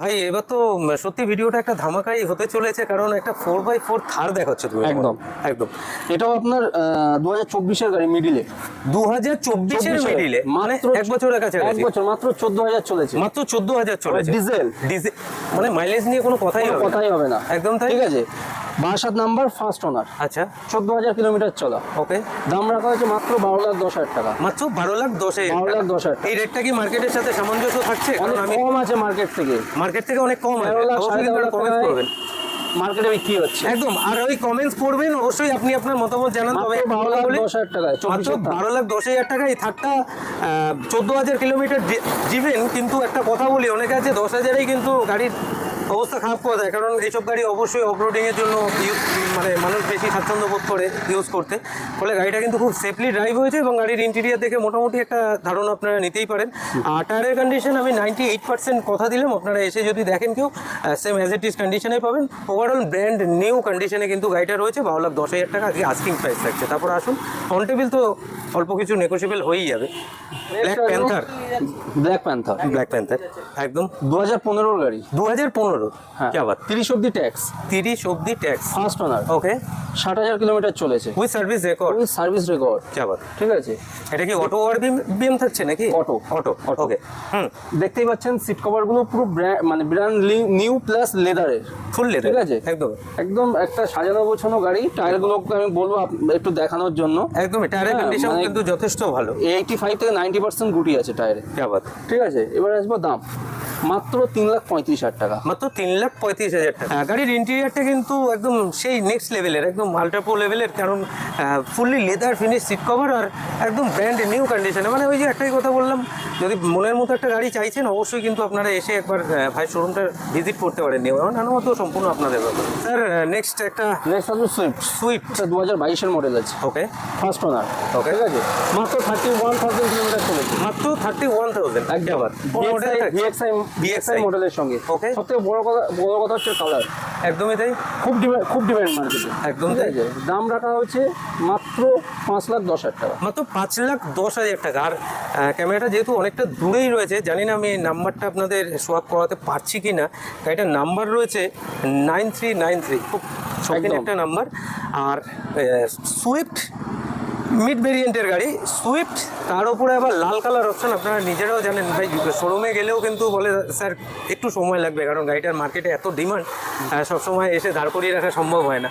ভাই এবার তো সত্যি ভিডিওটা একটা ধামাকাই হতে চলেছে, কারণ একটা 4x4 থার দেখাচ্ছ তুমি। একদম একদম এটাও আপনার 2024-এর গাড়ি মিডিলে, 2024-এর মিডিলে, মানে এক বছরের কাছে এক বছর মাত্র 14,000 চলেছে, মাত্র 14,000 চলেছে। ডিজেল ডিজেল মানে মাইলেজ নিয়ে কোনো কথাই হবে না। কথাই হবে না, একদম তাই। ঠিক আছে। 62 নাম্বার, ফার্স্ট ওনার, আচ্ছা 14,000 কিলোমিটার চলা। ওকে, দাম রাখা হয়েছে মাত্র 12,10,000 টাকা। মাত্র 12,10,000 12,10,000 এই রেটটা কি মার্কেটের সাথে সামঞ্জস্য থাকছে? কারণ অনেক আমি কম আছে মার্কেট থেকে অনেক কম আছে। 13 লাখ, অবশ্যই কিন্তু 13.5 কমেন্টস করবেন মার্কেটে বিক্রি হচ্ছে। একদম, আর ওই কমেন্টস করবেন অবশ্যই, আপনি আপনার মতামত জানান। তবে 12,10,000 টাকায় মাত্র 12,10,000 টাকা এই থাকটা 14,000 কিলোমিটার জিবেন। কিন্তু একটা কথা বলি, অনেকে আছে 10,000-এই কিন্তু গাড়ির অবস্থা খারাপ করে দেয়, কারণ এইসব গাড়ি অবশ্যই অফরোডিংয়ের জন্য মানে মানুষ বেশি স্বাচ্ছন্দ্য বোধ করে ইউজ করতে। ফলে গাড়িটা কিন্তু খুব সেফলি ড্রাইভ হয়েছে এবং গাড়ির ইন্টেরিয়ার দেখে মোটামুটি একটা ধারণা আপনারা নিতেই পারেন। আর টায়ারের কন্ডিশন আমি 98% কথা দিলাম, আপনারা এসে যদি দেখেন কেউ সেম অ্যাজ ইট ইজ কন্ডিশনে পাবেন। ওভারঅল ব্র্যান্ড নিউ কন্ডিশনে কিন্তু গাড়িটা রয়েছে। 12,10,000 টাকা আজকে আস্কিং প্রাইস থাকছে। তারপর আসুন, অন টেবিল তো অল্প কিছু নেগোশিয়েবল হয়েই যাবে। ব্ল্যাক প্যান্থার একদম 2015-র গাড়ি, 2015। হ্যাঁ, কি আবার 30 অব্দি ট্যাক্স, 30 অব্দি ট্যাক্স, ফার্স্ট ওনার, ওকে, 60,000 কিলোমিটার চলেছে, উইথ সার্ভিস রেকর্ড, ওই সার্ভিস রেকর্ড। কি আবার ঠিক আছে, এটা কি অটো আর বিএম থাকছে নাকি? অটো, ওকে। দেখতেই পাচ্ছেন সিট কভার গুলো পুরো মানে ব্র্যান্ড নিউ প্লাস লেদারের, ফুল লেদার, ঠিক আছে। একদম একদম একটা সাজানো গোছানো গাড়ি। টায়ার গুলোকে আমি বলবো একটু দেখানোর জন্য। একদম টায়ারের কন্ডিশন মানে কিন্তু যথেষ্ট ভালো। 85 থেকে 90% গুটি আছে টায়ারে। কি আবার, ঠিক আছে। এবার আসবো দাম, মাত্র 3,35,000 টাকা। মাত্র 3,35,000 টাকা। গাড়ির ইন্টেরিয়ারটা কিন্তু একদম সেই নেক্সট লেভেলের, একদম আল্ট্রা প্রো লেভেলের, কারণ fully leather finish seat cover আর একদম ব্র্যান্ড নিউ কন্ডিশনে। মানে ওই যে একটাই কথা বললাম, যদি মনের মতো একটা গাড়ি চাইছেন অবশ্যই কিন্তু আপনারা এসে একবার ভাই শোরুমটা ভিজিট করতে পারেন। নিউ আনামত সম্পূর্ণ আপনাদের ব্যাপার। স্যার নেক্সট আসবে সুইফট, 2022-এর মডেল আছে, ওকে, ফার্স্ট ওনার, ওকে, ঠিক আছে। মাত্র 31,000 কিলোমিটার চলেছে, মাত্র 31,000। আবার ভিএক্সআই মডেলের সঙ্গে। ওকে, সবথেকে বড় কথা হচ্ছে কালার। একদমই তাই, খুব ডিমান্ড মার্কেটে, একদম ঠিক তাই। আছে। দাম রাখা হচ্ছে মাত্র 5,10,000 টাকা, মাত্র 5,10,000 টাকা। আর ক্যামেরাটা যেহেতু অনেকটা দূরেই রয়েছে, জানি না আমি নাম্বারটা আপনাদের শো আপ করাতে পারছি কি না। গাড়িটার নাম্বার রয়েছে 9393, খুব শৌখিন একটা নাম্বার। আর সুইফট মিড ভেরিয়েন্টের গাড়ি সুইফট, তার উপরে আবার লাল কালার অপশন। আপনারা নিজেরাও জানেন ভাই, শোরুমে গেলেও কিন্তু বলে স্যার একটু সময় লাগবে, কারণ গাড়িটার মার্কেটে এত ডিমান্ড, সবসময় এসে দাঁড় করিয়ে রাখা সম্ভব হয় না।